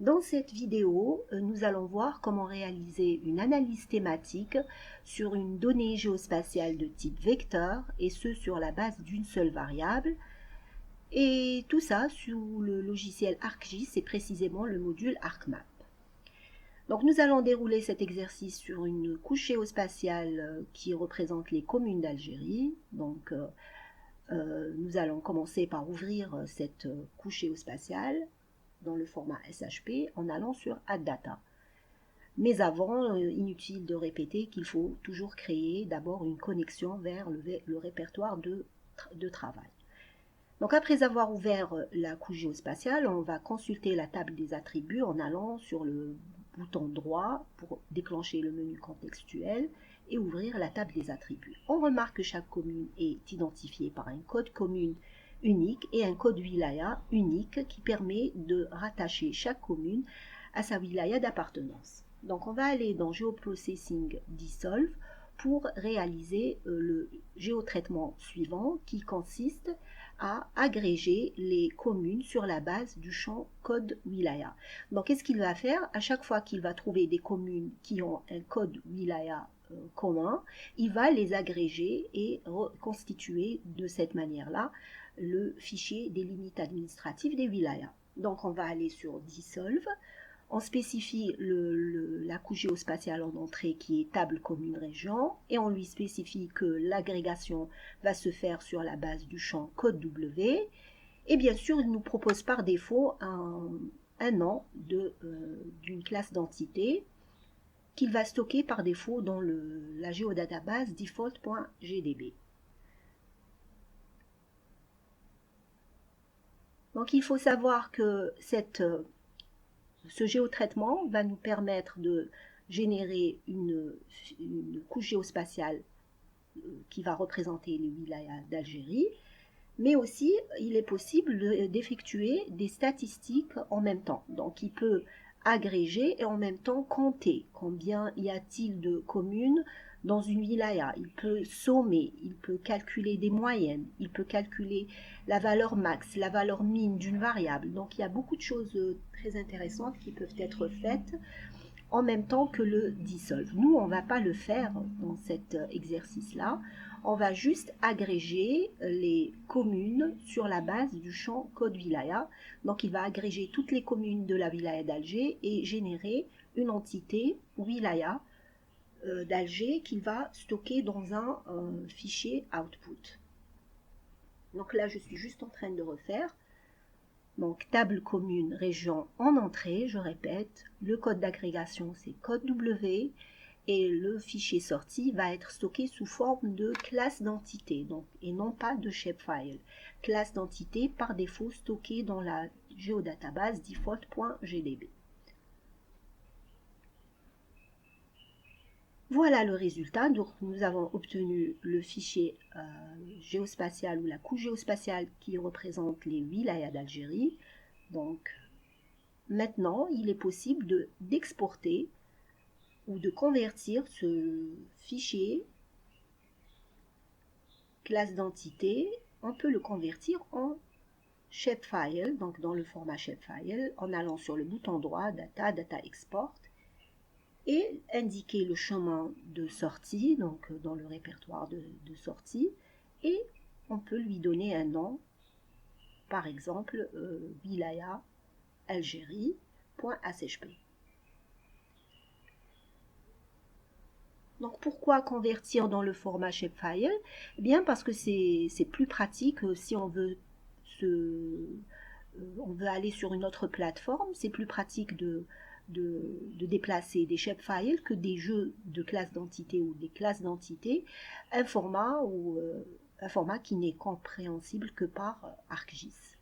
Dans cette vidéo, nous allons voir comment réaliser une analyse thématique sur une donnée géospatiale de type vecteur, et ce sur la base d'une seule variable, et tout ça sous le logiciel ArcGIS et précisément le module ArcMap. Donc nous allons dérouler cet exercice sur une couche géospatiale qui représente les communes d'Algérie. Donc nous allons commencer par ouvrir cette couche géospatiale dans le format SHP en allant sur Add Data. Mais avant, inutile de répéter qu'il faut toujours créer d'abord une connexion vers le répertoire de travail. Donc après avoir ouvert la couche géospatiale, on va consulter la table des attributs en allant sur le bouton droit pour déclencher le menu contextuel et ouvrir la table des attributs. On remarque que chaque commune est identifiée par un code commune unique et un code wilaya unique qui permet de rattacher chaque commune à sa wilaya d'appartenance. Donc on va aller dans Geoprocessing Dissolve pour réaliser le géotraitement suivant qui consiste à agréger les communes sur la base du champ code wilaya. Donc qu'est-ce qu'il va faire? À chaque fois qu'il va trouver des communes qui ont un code wilaya commun, il va les agréger et reconstituer de cette manière-là le fichier des limites administratives des wilayas. Donc on va aller sur Dissolve, on spécifie la couche géospatiale en entrée qui est table commune région et on lui spécifie que l'agrégation va se faire sur la base du champ code W et bien sûr il nous propose par défaut un nom d'une classe d'entité qu'il va stocker par défaut dans la géodatabase default.gdb. Donc il faut savoir que ce géotraitement va nous permettre de générer une couche géospatiale qui va représenter les wilayas d'Algérie, mais aussi il est possible d'effectuer des statistiques en même temps. Donc il peut agréger et en même temps compter combien y a-t-il de communes dans une wilaya. Il peut sommer, il peut calculer des moyennes, il peut calculer la valeur max, la valeur min d'une variable. Donc il y a beaucoup de choses très intéressantes qui peuvent être faites en même temps que le dissolve. Nous, on ne va pas le faire dans cet exercice-là. On va juste agréger les communes sur la base du champ code wilaya. Donc il va agréger toutes les communes de la wilaya d'Alger et générer une entité wilaya d'Alger qu'il va stocker dans un fichier output. Donc là, je suis juste en train de refaire. Donc table commune région en entrée, je répète, le code d'agrégation c'est code W et le fichier sorti va être stocké sous forme de classe d'entité et non pas de shapefile. Classe d'entité par défaut stockée dans la géodatabase default.gdb. Voilà le résultat. Donc nous avons obtenu le fichier géospatial ou la couche géospatiale qui représente les wilayas d'Algérie. Donc maintenant, il est possible d'exporter ou de convertir ce fichier classe d'entité. On peut le convertir en shapefile, donc dans le format shapefile, en allant sur le bouton droit Data, Data Export, et indiquer le chemin de sortie, donc dans le répertoire de sortie, et on peut lui donner un nom, par exemple wilaya algérie.shp. Donc pourquoi convertir dans le format shapefile? Eh bien parce que c'est plus pratique si on veut aller sur une autre plateforme, c'est plus pratique de déplacer des shapefiles que des jeux de classes d'entité ou des classes d'entité, un format qui n'est compréhensible que par ArcGIS.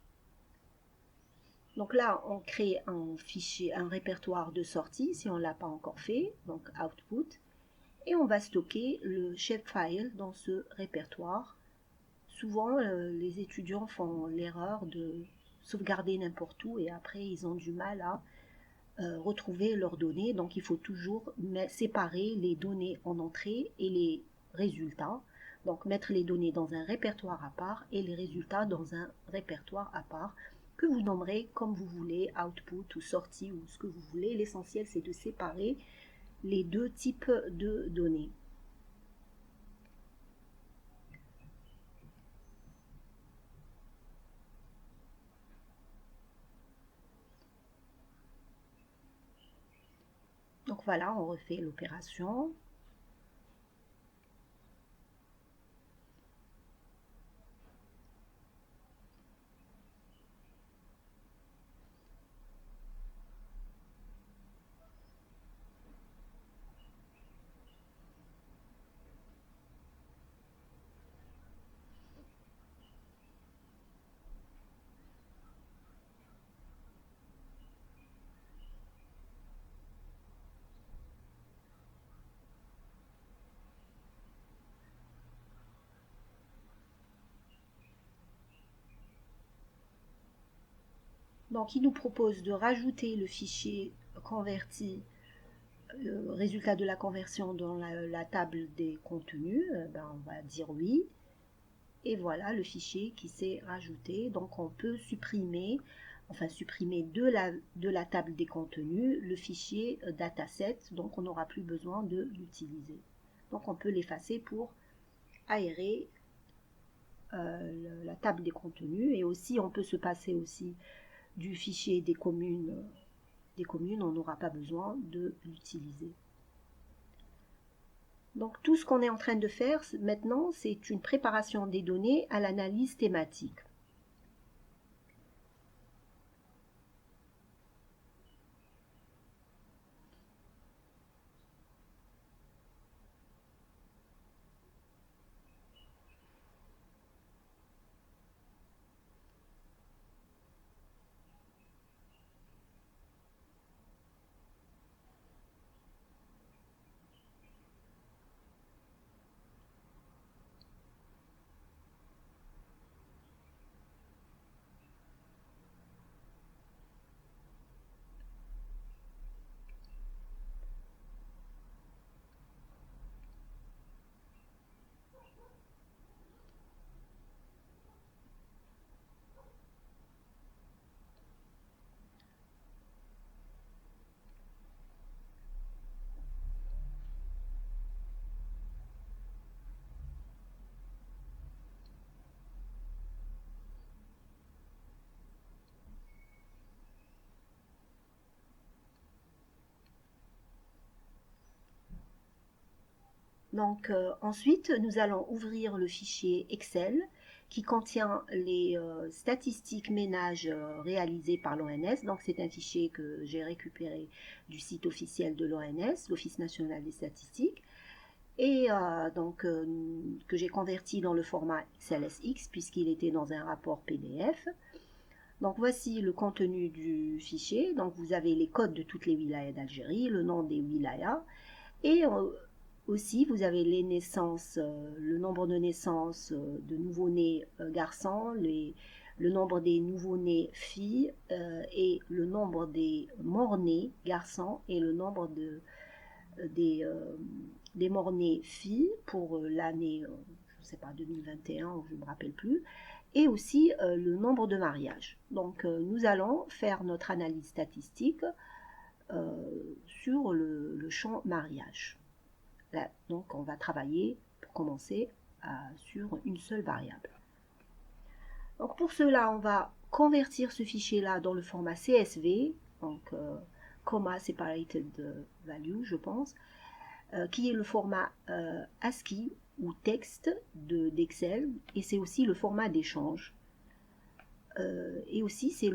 Donc là, on crée un fichier, un répertoire de sortie, si on ne l'a pas encore fait, donc output, et on va stocker le shapefile dans ce répertoire. Souvent, les étudiants font l'erreur de sauvegarder n'importe où et après, ils ont du mal à retrouver leurs données. Donc, il faut toujours séparer les données en entrée et les résultats. Donc, mettre les données dans un répertoire à part et les résultats dans un répertoire à part que vous nommerez comme vous voulez, output ou sortie ou ce que vous voulez. L'essentiel, c'est de séparer les deux types de données. Donc voilà, on refait l'opération. Donc il nous propose de rajouter le fichier converti, résultat de la conversion dans la table des contenus. On va dire oui. Et voilà le fichier qui s'est rajouté. Donc on peut supprimer de la table des contenus le fichier dataset. Donc on n'aura plus besoin de l'utiliser. Donc on peut l'effacer pour aérer la table des contenus. Et aussi on peut se passer aussi du fichier des communes, on n'aura pas besoin de l'utiliser. Donc tout ce qu'on est en train de faire maintenant, c'est une préparation des données à l'analyse thématique. Donc ensuite, nous allons ouvrir le fichier Excel qui contient les statistiques ménages réalisées par l'ONS. Donc c'est un fichier que j'ai récupéré du site officiel de l'ONS, l'Office national des statistiques, et que j'ai converti dans le format XLSX puisqu'il était dans un rapport PDF. Donc voici le contenu du fichier. Donc vous avez les codes de toutes les wilayas d'Algérie, le nom des wilayas, et aussi vous avez les naissances, le nombre de naissances de nouveau-nés garçons, le nombre des nouveau-nés filles, et le nombre des morts-nés garçons et le nombre des morts-nés filles pour l'année, je ne sais pas, 2021, je ne me rappelle plus, et aussi le nombre de mariages. Donc nous allons faire notre analyse statistique sur le champ mariage. Là, donc on va travailler pour commencer sur une seule variable. Donc pour cela, on va convertir ce fichier-là dans le format CSV, donc comma separated value, je pense, qui est le format ASCII ou texte d'Excel, et c'est aussi le format d'échange. Et aussi c'est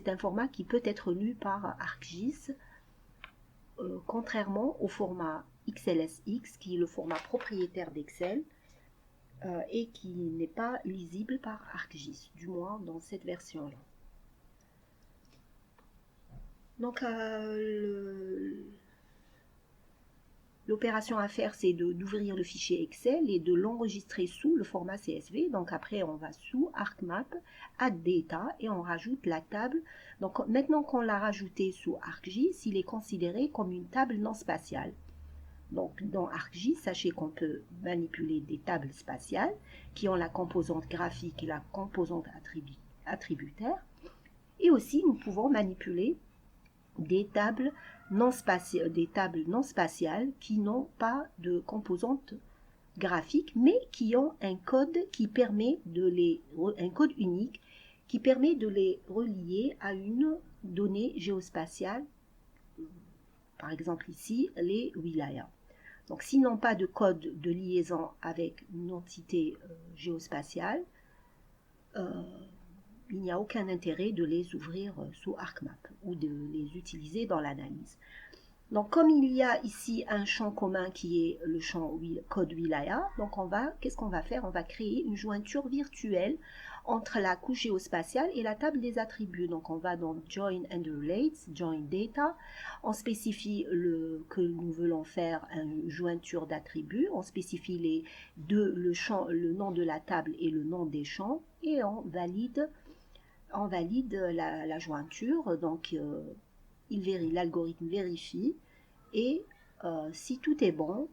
un format qui peut être lu par ArcGIS, contrairement au format XLSX, qui est le format propriétaire d'Excel, et qui n'est pas lisible par ArcGIS, du moins dans cette version-là. Donc l'opération à faire, c'est d'ouvrir le fichier Excel et de l'enregistrer sous le format CSV. Donc après, on va sous ArcMap, Add Data, et on rajoute la table. Donc maintenant qu'on l'a rajouté sous ArcGIS, il est considéré comme une table non spatiale. Donc dans ArcGIS, sachez qu'on peut manipuler des tables spatiales qui ont la composante graphique et la composante attributaire. Et aussi, nous pouvons manipuler des tables non spatiales qui n'ont pas de composantes graphiques, mais qui ont un code un code unique qui permet de les relier à une donnée géospatiale, par exemple ici les wilayas. Donc s'ils n'ont pas de code de liaison avec une entité géospatiale, il n'y a aucun intérêt de les ouvrir sous ArcMap ou de les utiliser dans l'analyse. Donc comme il y a ici un champ commun qui est le champ code wilaya, donc qu'est-ce qu'on va faire? On va créer une jointure virtuelle entre la couche géospatiale et la table des attributs. Donc on va dans Join and Relates, Join Data, on spécifie que nous voulons faire une jointure d'attributs, on spécifie le nom de la table et le nom des champs, et on valide la jointure. Donc l'algorithme vérifie, et si tout est bon,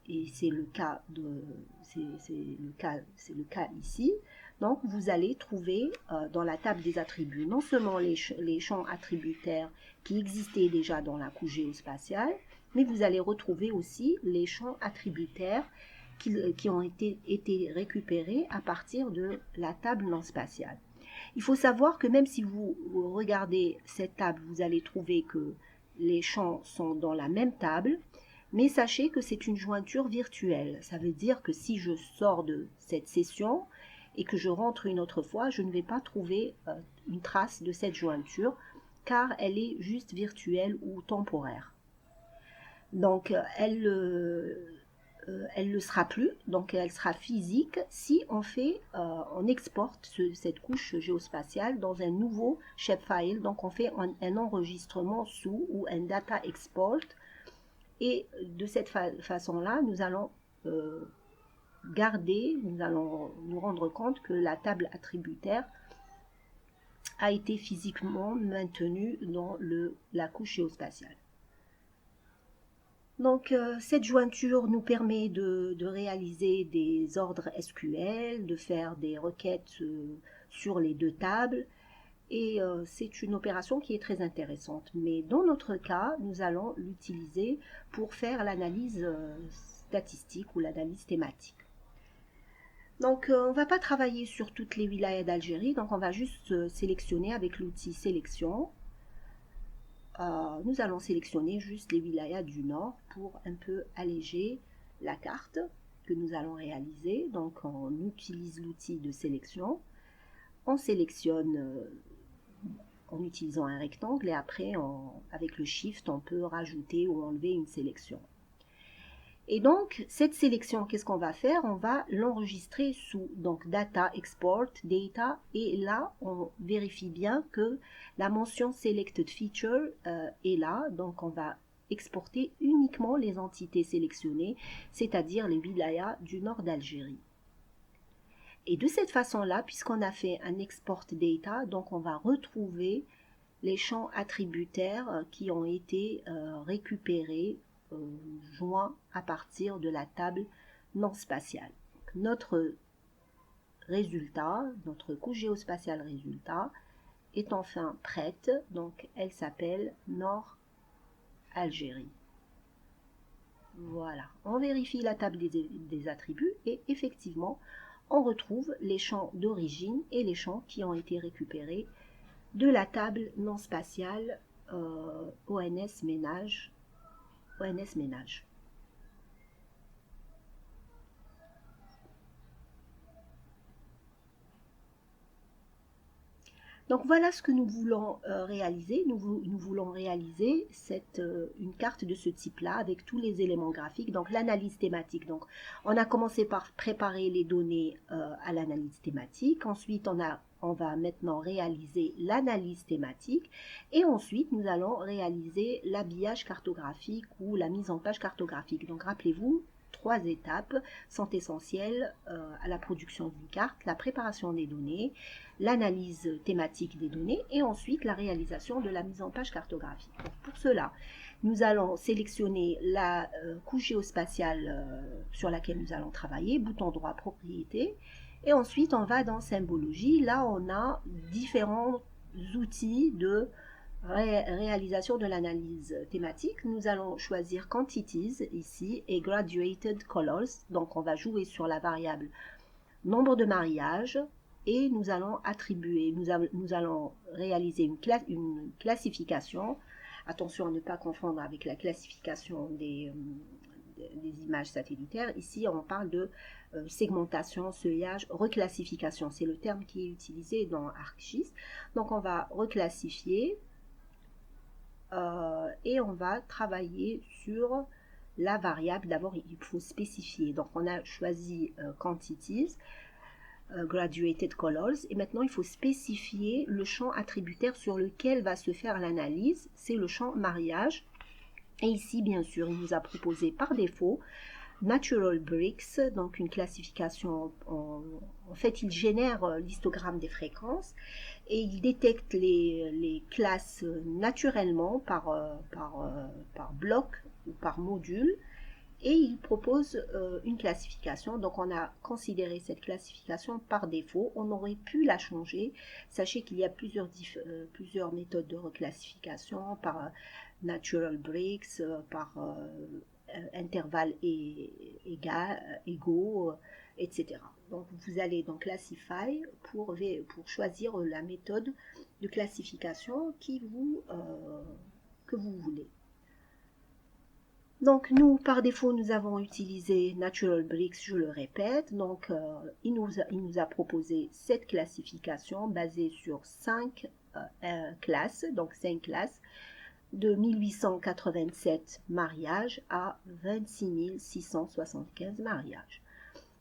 et c'est le cas ici, donc vous allez trouver dans la table des attributs non seulement les champs attributaires qui existaient déjà dans la couche géospatiale, mais vous allez retrouver aussi les champs attributaires qui ont été récupérés à partir de la table non spatiale. Il faut savoir que même si vous regardez cette table, vous allez trouver que les champs sont dans la même table, mais sachez que c'est une jointure virtuelle. Ça veut dire que si je sors de cette session et que je rentre une autre fois, je ne vais pas trouver une trace de cette jointure, car elle est juste virtuelle ou temporaire. Donc elle ne sera plus, donc elle sera physique si on exporte cette couche géospatiale dans un nouveau shapefile. Donc on fait un enregistrement sous ou un data export, et de cette façon-là, nous allons nous allons nous rendre compte que la table attributaire a été physiquement maintenue dans la couche géospatiale. Donc cette jointure nous permet de réaliser des ordres SQL, de faire des requêtes sur les deux tables, et c'est une opération qui est très intéressante. Mais dans notre cas, nous allons l'utiliser pour faire l'analyse statistique ou l'analyse thématique. Donc on ne va pas travailler sur toutes les wilayas d'Algérie, donc on va juste sélectionner avec l'outil sélection. Nous allons sélectionner juste les wilayas du nord pour un peu alléger la carte que nous allons réaliser. Donc on utilise l'outil de sélection, on sélectionne en utilisant un rectangle, et après avec le shift on peut rajouter ou enlever une sélection. Et donc cette sélection, qu'est-ce qu'on va faire? On va l'enregistrer sous donc data export data, et là on vérifie bien que la mention selected feature est là. Donc on va exporter uniquement les entités sélectionnées, c'est-à-dire les wilayas du nord d'Algérie. Et de cette façon-là, puisqu'on a fait un export data, donc on va retrouver les champs attributaires qui ont été récupérés, joints à partir de la table non spatiale. Donc, notre résultat, notre couche géospatiale résultat, est enfin prête. Donc elle s'appelle Nord Algérie. Voilà, on vérifie la table des attributs, et effectivement, on retrouve les champs d'origine et les champs qui ont été récupérés de la table non spatiale ONS Ménage. Donc voilà ce que nous voulons réaliser. Nous voulons réaliser une carte de ce type-là avec tous les éléments graphiques. Donc l'analyse thématique. Donc on a commencé par préparer les données à l'analyse thématique. Ensuite on va maintenant réaliser l'analyse thématique, et ensuite nous allons réaliser l'habillage cartographique ou la mise en page cartographique. Donc rappelez-vous, 3 étapes sont essentielles à la production d'une carte: la préparation des données, l'analyse thématique des données, et ensuite la réalisation de la mise en page cartographique. Donc pour cela, nous allons sélectionner la couche géospatiale sur laquelle nous allons travailler, bouton droit propriété, Et ensuite, on va dans symbologie. Là, on a différents outils de réalisation de l'analyse thématique. Nous allons choisir Quantities ici et Graduated Colors. Donc, on va jouer sur la variable nombre de mariages et nous allons attribuer, nous allons réaliser une classification. Attention à ne pas confondre avec la classification des images satellitaires. Ici, on parle de segmentation, seuillage, reclassification. C'est le terme qui est utilisé dans ArcGIS. Donc, on va reclassifier et on va travailler sur la variable. D'abord, il faut spécifier. Donc, on a choisi Quantities, Graduated Colors, et maintenant, il faut spécifier le champ attributaire sur lequel va se faire l'analyse. C'est le champ mariage. Et ici, bien sûr, il nous a proposé par défaut Natural Bricks, donc une classification. En fait, il génère l'histogramme des fréquences et il détecte les classes naturellement par bloc ou par module. Et il propose une classification. Donc, on a considéré cette classification par défaut. On aurait pu la changer. Sachez qu'il y a plusieurs méthodes de reclassification par natural breaks, par intervalles égaux, etc. Donc, vous allez dans Classify pour choisir la méthode de classification que vous voulez. Donc, nous, par défaut, nous avons utilisé Natural Bricks, je le répète. Donc, il nous a proposé cette classification basée sur 5 classes, donc 5 classes, de 1887 mariages à 26 675 mariages.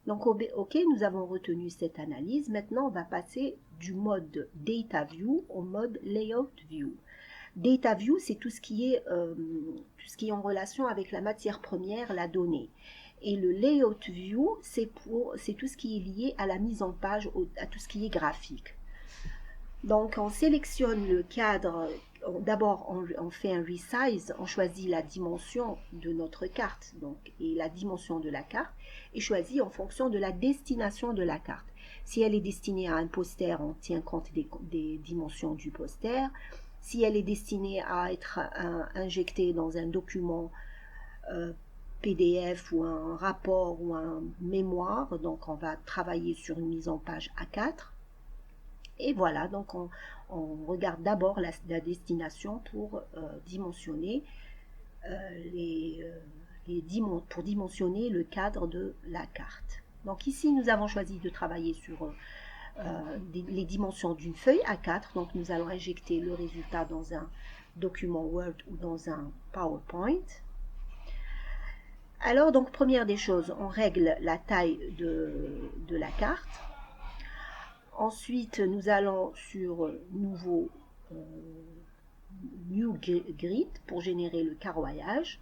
Donc, OK, nous avons retenu cette analyse. Maintenant, on va passer du mode Data View au mode Layout View. Data View, c'est tout ce qui est en relation avec la matière première, la donnée. Et le Layout View, c'est tout ce qui est lié à la mise en page, à tout ce qui est graphique. Donc, on sélectionne le cadre. D'abord, on fait un resize, on choisit la dimension de notre carte et la dimension de la carte est choisie en fonction de la destination de la carte. Si elle est destinée à un poster, on tient compte des dimensions du poster. Si elle est destinée à être injectée dans un document PDF ou un rapport ou un mémoire, donc on va travailler sur une mise en page A4. Et voilà, donc on regarde d'abord la destination pour dimensionner pour dimensionner le cadre de la carte. Donc ici, nous avons choisi de travailler sur les dimensions d'une feuille A4. Donc nous allons injecter le résultat dans un document Word ou dans un PowerPoint. Alors, donc, première des choses, on règle la taille de la carte. Ensuite, nous allons sur Nouveau New Grid pour générer le carroyage.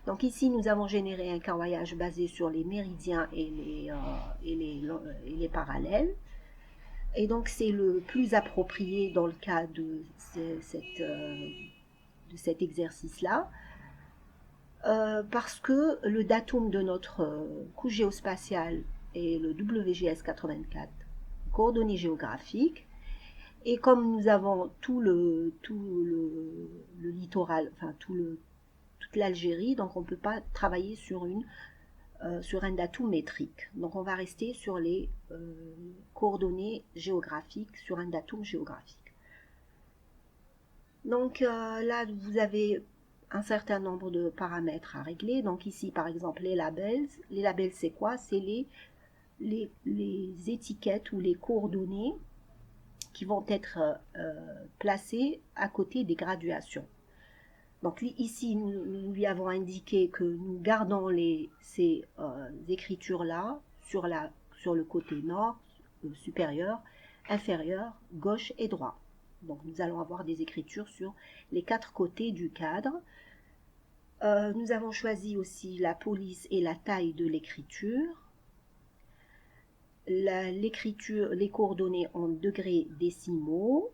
Donc ici, nous avons généré un carroyage basé sur les méridiens et les parallèles. Et donc, c'est le plus approprié dans le cas de cet exercice-là. Parce que le datum de notre couche géospatiale est le WGS 84, coordonnées géographiques, et comme nous avons tout le littoral, enfin toute l'Algérie, donc on ne peut pas travailler sur un datum métrique. Donc on va rester sur les coordonnées géographiques, sur un datum géographique. Donc là, vous avez un certain nombre de paramètres à régler. Donc ici, par exemple, les labels. Les labels, c'est quoi? C'est les étiquettes ou les coordonnées qui vont être placées à côté des graduations. Donc ici, nous lui avons indiqué que nous gardons ces écritures-là sur le côté nord, supérieur, inférieur, gauche et droit. Donc nous allons avoir des écritures sur les 4 côtés du cadre. Nous avons choisi aussi la police et la taille de l'écriture. Les coordonnées en degrés décimaux.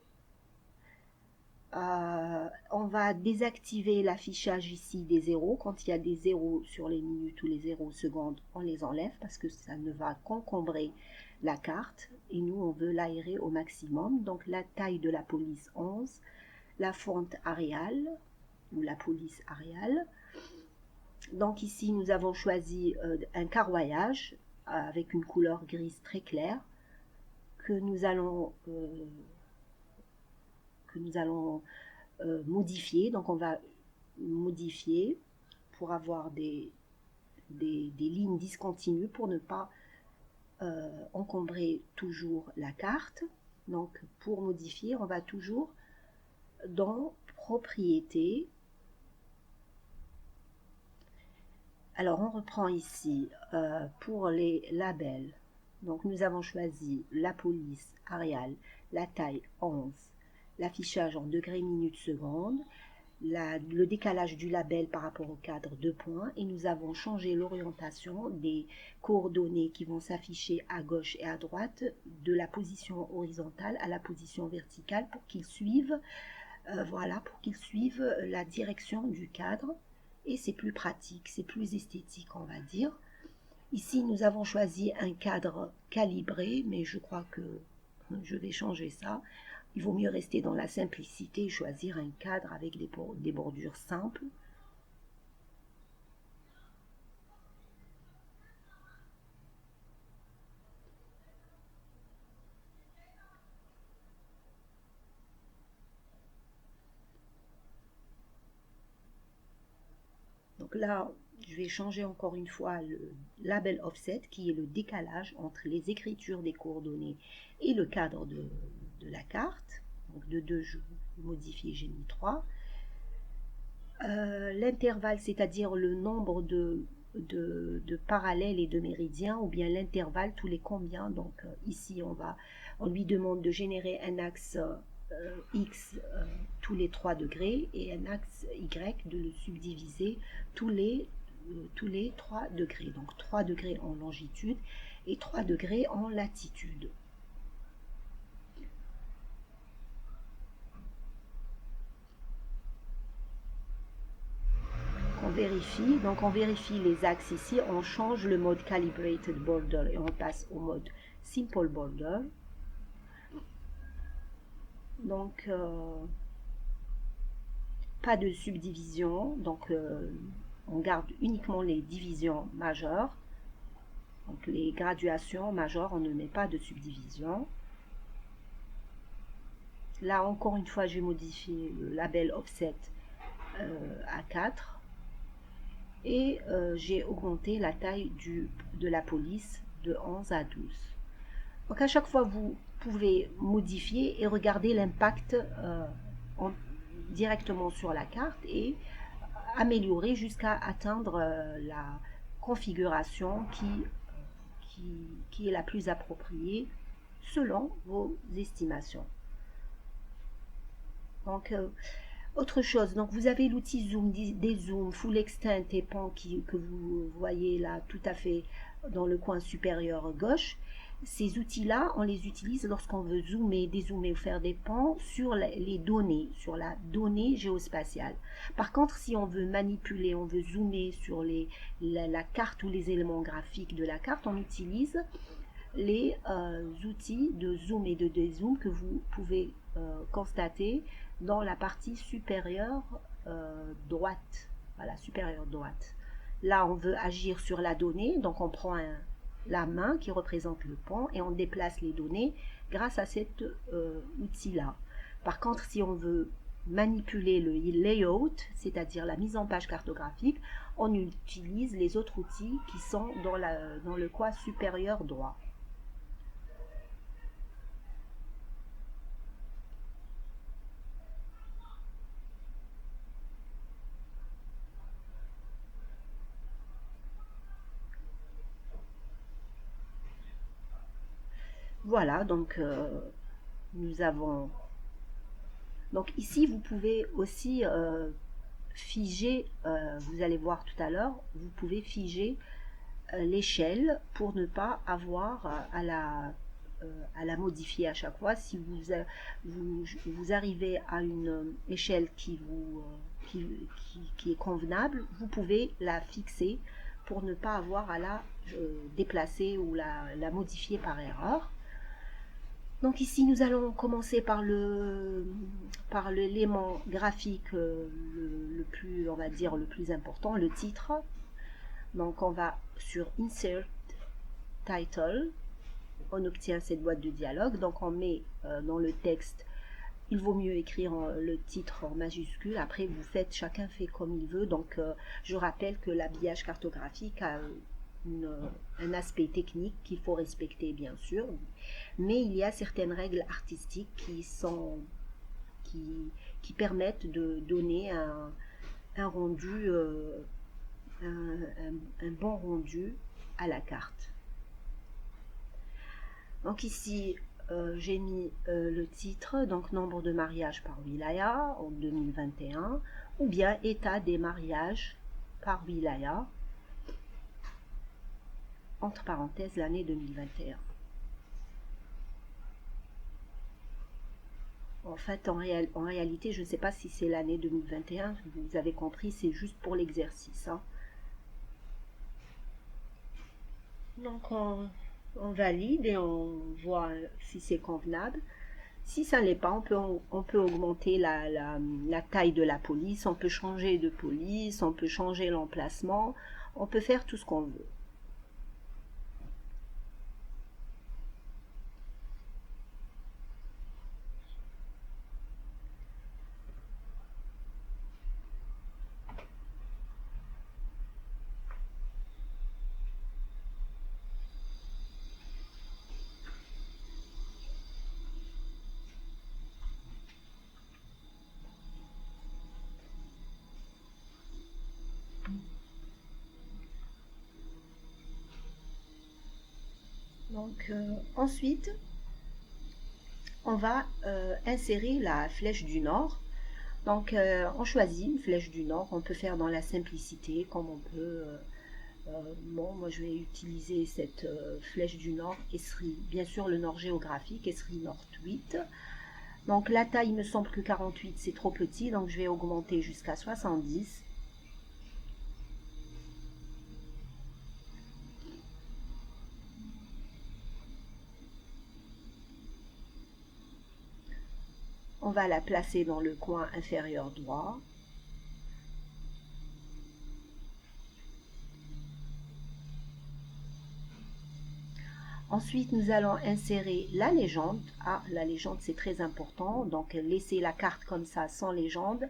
On va désactiver l'affichage ici des zéros. Quand il y a des zéros sur les minutes ou les zéros secondes, on les enlève parce que ça ne va qu'encombrer la carte. Et nous, on veut l'aérer au maximum. Donc la taille de la police 11, la fonte Arial ou la police Arial. Donc ici, nous avons choisi un carroyage avec une couleur grise très claire que nous allons modifier. Donc on va modifier pour avoir des lignes discontinues pour ne pas encombrer toujours la carte. Donc pour modifier, on va toujours dans Propriétés. Alors on reprend ici pour les labels. Donc nous avons choisi la police Arial, la taille 11, l'affichage en degrés, minutes, secondes, le décalage du label par rapport au cadre 2 points, et nous avons changé l'orientation des coordonnées qui vont s'afficher à gauche et à droite de la position horizontale à la position verticale pour qu'ils suivent, pour qu'ils suivent la direction du cadre. Et c'est plus pratique, c'est plus esthétique, on va dire. Ici, nous avons choisi un cadre calibré, mais je crois que je vais changer ça. Il vaut mieux rester dans la simplicité et choisir un cadre avec des bordures simples. Donc là, je vais changer encore une fois le label offset qui est le décalage entre les écritures des coordonnées et le cadre de la carte. Donc de 2, je vais modifier, j'ai mis 3. L'intervalle, c'est-à-dire le nombre de parallèles et de méridiens, ou bien l'intervalle tous les combien. Donc ici, on lui demande de générer un axe X tous les 3 degrés et un axe Y de le subdiviser tous les 3 degrés. Donc 3 degrés en longitude et 3 degrés en latitude. On vérifie, donc on vérifie les axes ici, on change le mode Calibrated Border et on passe au mode Simple Border. Donc pas de subdivision, donc on garde uniquement les divisions majeures. Donc les graduations majeures, on ne met pas de subdivision. Là encore une fois, j'ai modifié le label offset à 4 et j'ai augmenté la taille de la police de 11 à 12. Donc à chaque fois, vous pouvez modifier et regarder l'impact directement sur la carte et améliorer jusqu'à atteindre la configuration qui est la plus appropriée selon vos estimations. Donc, autre chose, donc vous avez l'outil zoom, des zooms, full extent et pan que vous voyez là tout à fait dans le coin supérieur gauche. Ces outils-là, on les utilise lorsqu'on veut zoomer, dézoomer ou faire des pans sur les données, sur la donnée géospatiale. Par contre, si on veut manipuler, on veut zoomer sur la carte ou les éléments graphiques de la carte, on utilise les outils de zoom et de dézoom que vous pouvez constater dans la partie supérieure droite. Voilà, supérieure droite. Là, on veut agir sur la donnée, donc on prend la main qui représente le pan et on déplace les données grâce à cet outil-là. Par contre, si on veut manipuler le layout, c'est-à-dire la mise en page cartographique, on utilise les autres outils qui sont dans le coin supérieur droit. Voilà, donc nous avons... Donc ici, vous pouvez aussi figer, vous allez voir tout à l'heure, vous pouvez figer l'échelle pour ne pas avoir à la à la modifier à chaque fois. Si vous arrivez à une échelle qui est convenable, vous pouvez la fixer pour ne pas avoir à la déplacer ou la modifier par erreur. Donc ici, nous allons commencer par l'élément graphique le plus, on va dire, le plus important, le titre. Donc on va sur Insert Title, on obtient cette boîte de dialogue. Donc on met dans le texte, il vaut mieux écrire le titre en majuscule. Après, chacun fait comme il veut. Donc je rappelle que l'habillage cartographique a un aspect technique qu'il faut respecter, bien sûr, mais il y a certaines règles artistiques qui permettent de donner un rendu, un bon rendu à la carte. Donc ici, j'ai mis le titre, donc nombre de mariages par wilaya en 2021, ou bien état des mariages par wilaya, entre parenthèses l'année 2021. En fait, en réalité, je ne sais pas si c'est l'année 2021, vous avez compris, c'est juste pour l'exercice. Hein. Donc on valide et on voit si c'est convenable. Si ça ne l'est pas, on peut augmenter la taille de la police, on peut changer de police, on peut changer l'emplacement, on peut faire tout ce qu'on veut. Donc ensuite, on va insérer la flèche du nord. Donc on choisit une flèche du nord, on peut faire dans la simplicité comme on peut. Bon, moi je vais utiliser cette flèche du nord, Esri, bien sûr le nord géographique, Esri Nord 8. Donc la taille, il me semble que 48 c'est trop petit, donc je vais augmenter jusqu'à 70. On va la placer dans le coin inférieur droit. Ensuite, nous allons insérer la légende. Ah, la légende, c'est très important. Donc, laisser la carte comme ça, sans légende.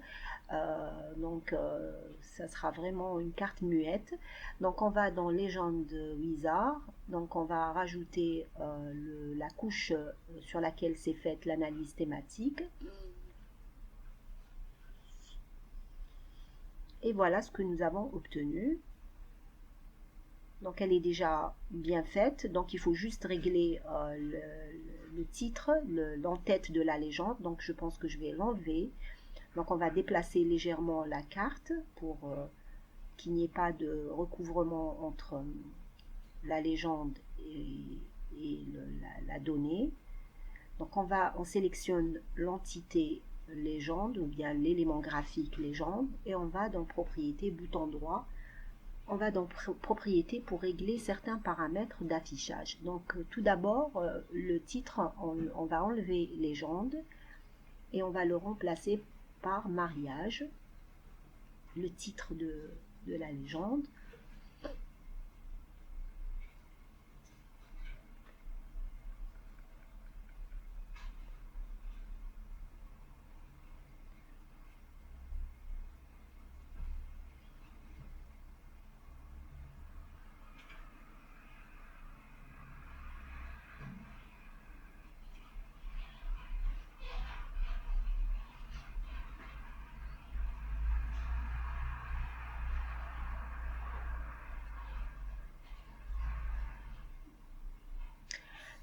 Ça sera vraiment une carte muette. Donc, on va dans Légende Wizard. Donc, on va rajouter la couche sur laquelle s'est faite l'analyse thématique. Et voilà ce que nous avons obtenu. Donc elle est déjà bien faite, donc il faut juste régler le titre, l'entête de la légende, donc je pense que je vais l'enlever. Donc on va déplacer légèrement la carte pour qu'il n'y ait pas de recouvrement entre la légende et la donnée. Donc on sélectionne l'entité légende ou bien l'élément graphique légende et on va dans propriété bouton droit. On va dans propriété pour régler certains paramètres d'affichage. Donc tout d'abord, le titre, on va enlever légende et on va le remplacer par mariage, le titre de la légende.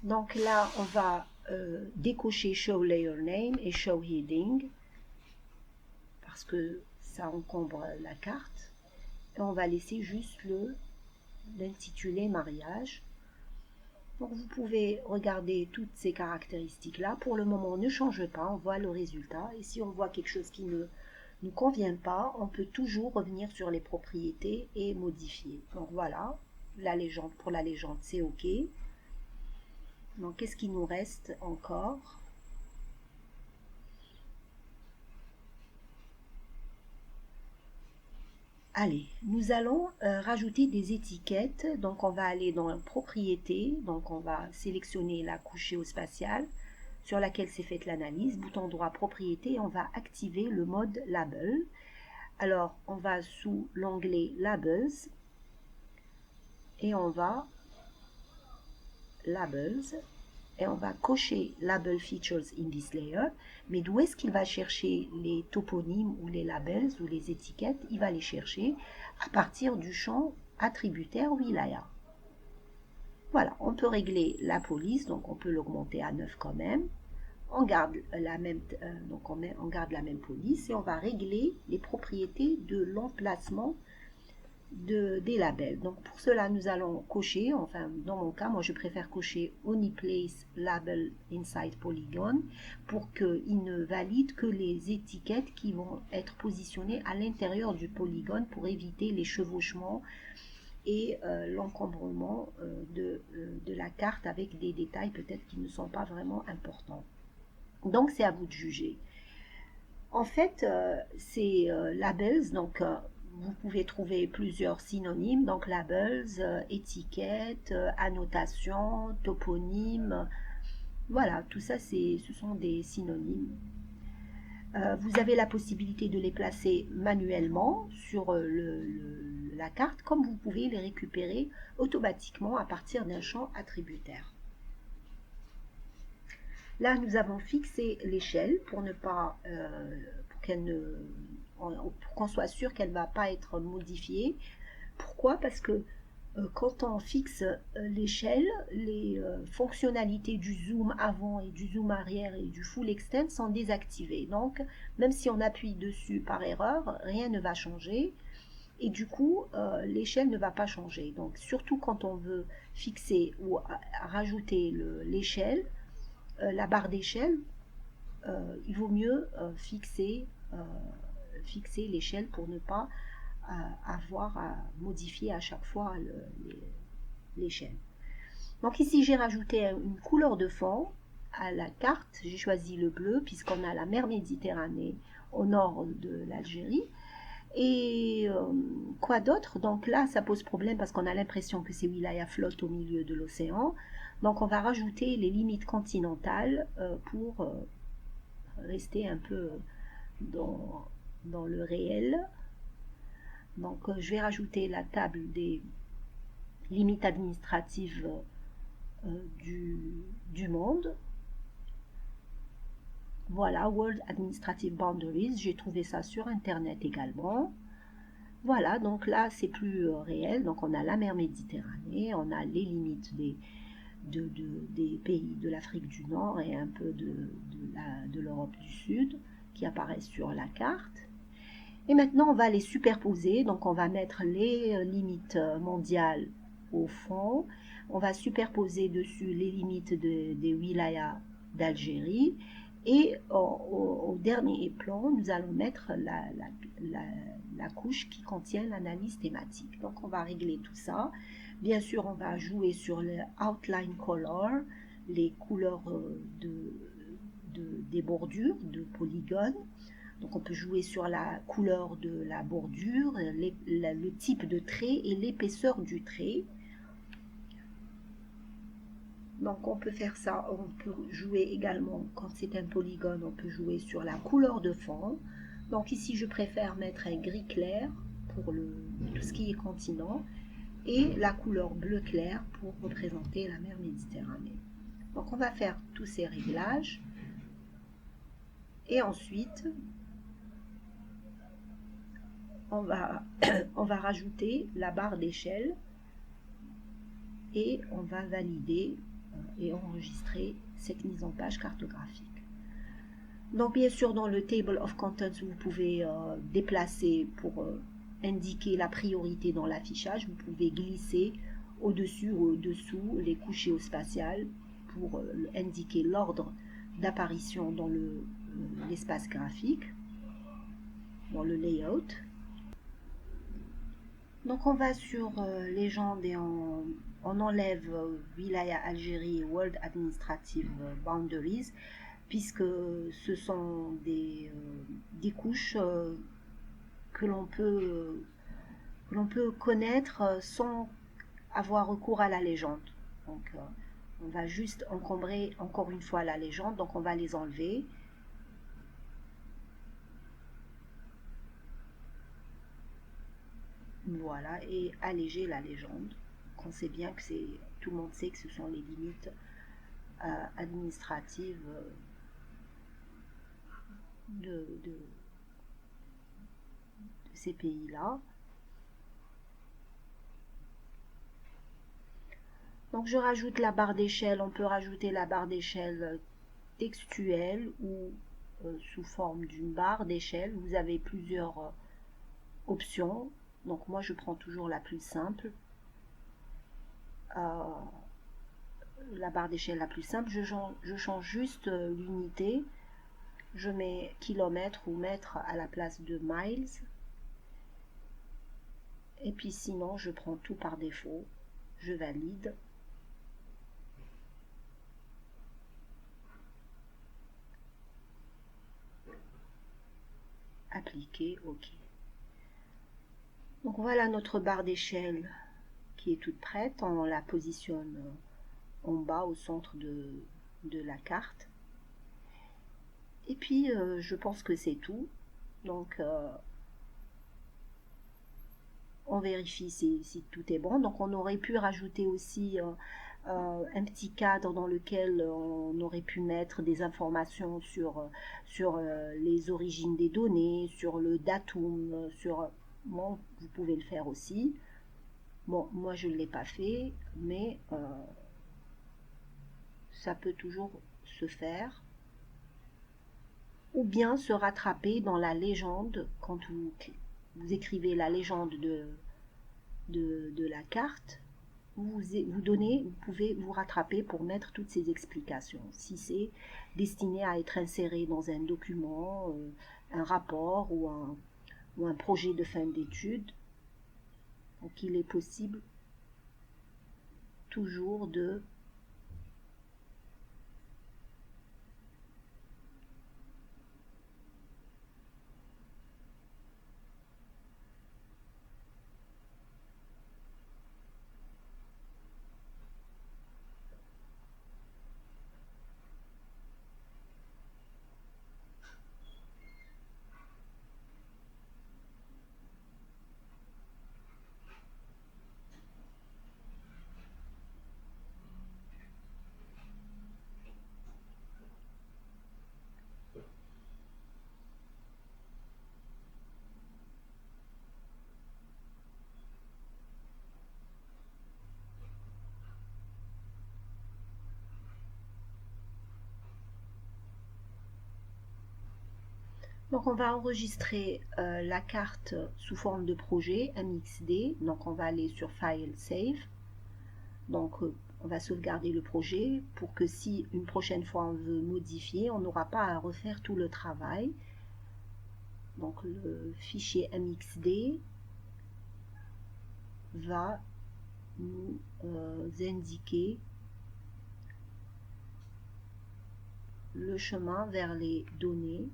Donc là, on va décocher Show Layer Name et Show Heading parce que ça encombre la carte. Et on va laisser juste l'intitulé mariage. Donc vous pouvez regarder toutes ces caractéristiques-là. Pour le moment, on ne change pas, on voit le résultat. Et si on voit quelque chose qui ne nous convient pas, on peut toujours revenir sur les propriétés et modifier. Donc voilà, la légende, pour la légende, c'est OK. Donc qu'est-ce qui nous reste encore? Allez, nous allons rajouter des étiquettes. Donc on va aller dans propriétés, donc on va sélectionner la couche géospatiale sur laquelle s'est faite l'analyse, bouton droit propriété, et on va activer le mode label. Alors on va sous l'onglet labels et on va labels et on va cocher label features in this layer. Mais d'où est-ce qu'il va chercher les toponymes ou les labels ou les étiquettes? Il va les chercher à partir du champ attributaire wilaya. Voilà, on peut régler la police, donc on peut l'augmenter à 9 quand même. On garde la même, on garde la même police et on va régler les propriétés de l'emplacement des labels. Donc pour cela, nous allons cocher, enfin dans mon cas, moi je préfère cocher Only Place Label Inside Polygon pour qu'il ne valide que les étiquettes qui vont être positionnées à l'intérieur du polygone pour éviter les chevauchements et l'encombrement de la carte avec des détails peut-être qui ne sont pas vraiment importants. Donc c'est à vous de juger. En fait, ces labels, donc vous pouvez trouver plusieurs synonymes, donc labels, étiquettes, annotations, toponymes, voilà, tout ça ce sont des synonymes. Vous avez la possibilité de les placer manuellement sur la carte, comme vous pouvez les récupérer automatiquement à partir d'un champ attributaire. Là, nous avons fixé l'échelle pour ne pas, pour qu'on soit sûr qu'elle ne va pas être modifiée. Pourquoi? Parce que quand on fixe l'échelle, les fonctionnalités du zoom avant et du zoom arrière et du full extend sont désactivées. Donc, même si on appuie dessus par erreur, rien ne va changer. Et du coup, l'échelle ne va pas changer. Donc, surtout quand on veut fixer ou rajouter l'échelle, la barre d'échelle, il vaut mieux fixer l'échelle pour ne pas avoir à modifier à chaque fois l'échelle. Donc ici j'ai rajouté une couleur de fond à la carte, j'ai choisi le bleu puisqu'on a la mer Méditerranée au nord de l'Algérie. Et quoi d'autre? Donc là ça pose problème parce qu'on a l'impression que ces wilayas flottent au milieu de l'océan. Donc on va rajouter les limites continentales pour rester un peu dans le réel. Donc je vais rajouter la table des limites administratives du monde. Voilà, World Administrative Boundaries, j'ai trouvé ça sur internet également. Voilà, donc là c'est plus réel, donc on a la mer Méditerranée, on a les limites des pays de l'Afrique du Nord et un peu de l'Europe du Sud qui apparaissent sur la carte. Et maintenant on va les superposer, donc on va mettre les limites mondiales au fond, on va superposer dessus les limites des wilayas d'Algérie et au dernier plan nous allons mettre la couche qui contient l'analyse thématique. Donc on va régler tout ça. Bien sûr on va jouer sur le outline color, les couleurs des bordures de polygones. Donc on peut jouer sur la couleur de la bordure, le type de trait et l'épaisseur du trait. Donc on peut faire ça, on peut jouer également, quand c'est un polygone, on peut jouer sur la couleur de fond. Donc ici je préfère mettre un gris clair pour tout ce qui est continent et la couleur bleu clair pour représenter la mer Méditerranée. Donc on va faire tous ces réglages et ensuite on va rajouter la barre d'échelle et on va valider et enregistrer cette mise en page cartographique. Donc bien sûr dans le Table of Contents vous pouvez déplacer pour indiquer la priorité dans l'affichage, vous pouvez glisser au-dessus ou au-dessous les couches géospatiales pour indiquer l'ordre d'apparition dans l'espace graphique, dans le layout. Donc on va sur légende et on enlève Wilaya Algérie et World Administrative Boundaries, puisque ce sont des couches que l'on peut connaître sans avoir recours à la légende. Donc on va juste encombrer encore une fois la légende, donc on va les enlever. Voilà, et alléger la légende. On sait bien que tout le monde sait que ce sont les limites administratives de ces pays-là. Donc je rajoute la barre d'échelle, on peut rajouter la barre d'échelle textuelle ou sous forme d'une barre d'échelle. Vous avez plusieurs options. Donc moi je prends toujours la plus simple. La barre d'échelle la plus simple, je change juste l'unité. Je mets kilomètres ou mètres à la place de miles. Et puis sinon, je prends tout par défaut. Je valide. Appliquer, OK. Donc voilà notre barre d'échelle qui est toute prête. On la positionne en bas au centre de la carte. Et puis je pense que c'est tout. Donc on vérifie si tout est bon. Donc on aurait pu rajouter aussi un petit cadre dans lequel on aurait pu mettre des informations sur les origines des données, sur le datum, bon, vous pouvez le faire aussi. Bon, moi je ne l'ai pas fait, mais ça peut toujours se faire. Ou bien se rattraper dans la légende quand vous écrivez la légende de la carte. Vous pouvez vous rattraper pour mettre toutes ces explications. Si c'est destiné à être inséré dans un document, un rapport ou un projet de fin d'études, donc il est possible toujours de Donc on va enregistrer la carte sous forme de projet MXD. Donc on va aller sur File, Save. Donc on va sauvegarder le projet pour que si une prochaine fois on veut modifier, on n'aura pas à refaire tout le travail. Donc le fichier MXD va nous indiquer le chemin vers les données.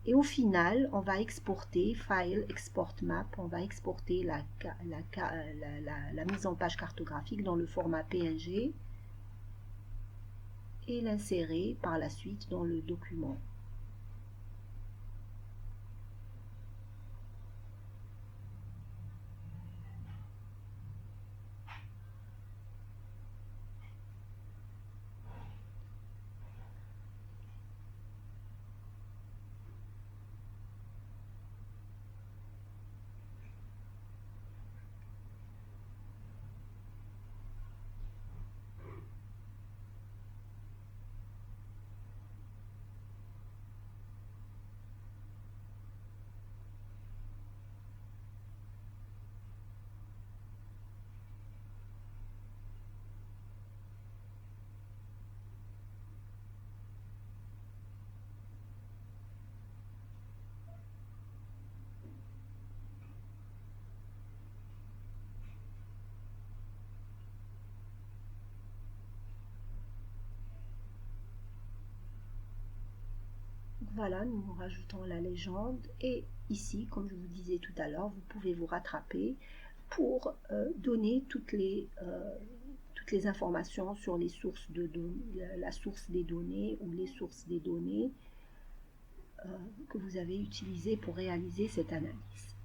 Et au final, on va exporter File, Export Map, on va exporter la mise en page cartographique dans le format PNG et l'insérer par la suite dans le document. Voilà, nous rajoutons la légende et ici, comme je vous disais tout à l'heure, vous pouvez vous rattraper pour donner toutes les informations sur les sources de la source des données ou les sources des données que vous avez utilisées pour réaliser cette analyse.